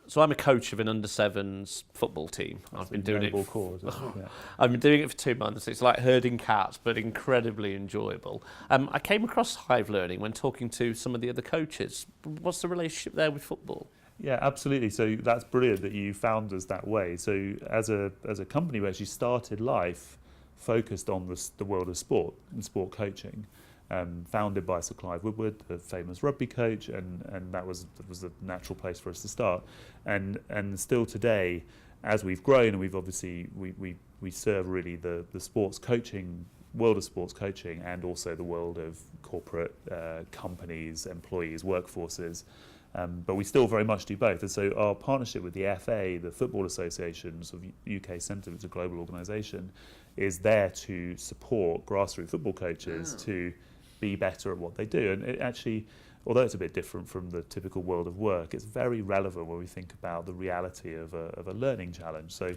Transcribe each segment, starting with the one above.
So I'm a coach of an under-7s football team. That's I've been doing it. cause, isn't it? I've been doing it for 2 months. It's like herding cats, but incredibly enjoyable. I came across Hive Learning when talking to some of the other coaches. What's the relationship there with football? Yeah, absolutely. So that's brilliant that you found us that way. So as a company, we actually started life focused on the world of sport and sport coaching. Founded by Sir Clive Woodward, the famous rugby coach, and that was a natural place for us to start. And still today, as we've grown, and we've obviously we serve really the sports coaching world of sports coaching, and also the world of corporate companies, employees, workforces. But we still very much do both. And so our partnership with the FA, the Football Association, sort of UK Centre, it's a global organisation, is there to support grassroots football coaches to be better at what they do. And it actually, although it's a bit different from the typical world of work, it's very relevant when we think about the reality of a learning challenge. So,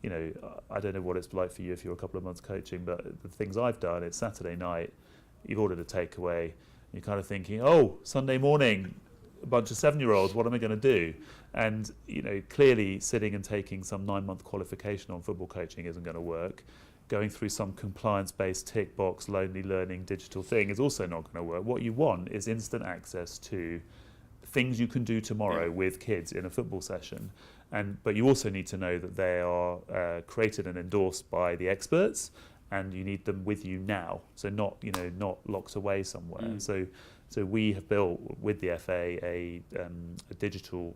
you know, I don't know what it's like for you if you're a couple of months coaching, but the things I've done, it's Saturday night, you've ordered a takeaway, you're kind of thinking, oh, Sunday morning, a bunch of 7-year-olds, what am I going to do? And, you know, clearly sitting and taking some 9-month qualification on football coaching isn't going to work. Going through some compliance-based tick box, lonely learning digital thing is also not going to work. What you want is instant access to things you can do tomorrow with kids in a football session. But you also need to know that they are created and endorsed by the experts, and you need them with you now. So not locked away somewhere. So we have built with the FA a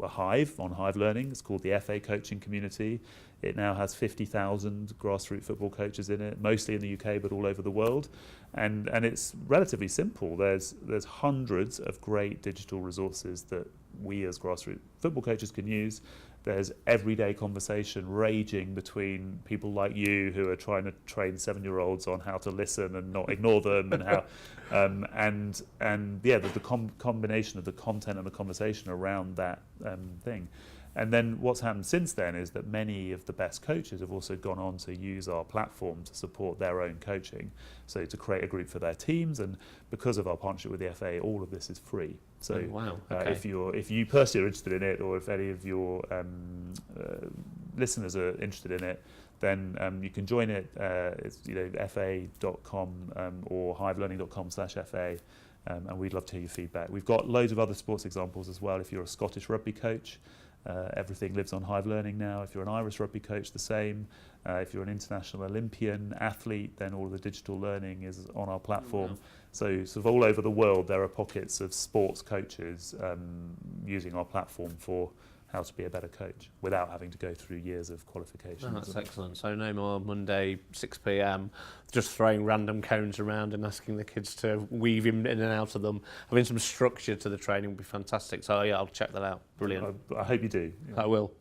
Hive on Hive Learning. It's called the FA Coaching Community. It now has 50,000 grassroots football coaches in it, mostly in the UK, but all over the world. And it's relatively simple. There's hundreds of great digital resources that we as grassroots football coaches can use. There's everyday conversation raging between people like you who are trying to train 7-year-olds on how to listen and not ignore them, and how, the combination of the content and the conversation around that thing. And then what's happened since then is that many of the best coaches have also gone on to use our platform to support their own coaching, so to create a group for their teams. And because of our partnership with the FA, all of this is free. So wow. Okay. If you personally are interested in it, or if any of your listeners are interested in it, then you can join it. It's fa.com or hivelearning.com/FA. And we'd love to hear your feedback. We've got loads of other sports examples as well. If you're a Scottish rugby coach, everything lives on Hive Learning now. If you're an Irish rugby coach, the same. If you're an international Olympian athlete, then all of the digital learning is on our platform. Wow. So sort of all over the world, there are pockets of sports coaches using our platform for how to be a better coach without having to go through years of qualifications. Oh, that's excellent. So no more Monday 6 p.m. just throwing random cones around and asking the kids to weave in and out of them. Having some structure to the training would be fantastic. So yeah, I'll check that out. Brilliant. I hope you do. I will.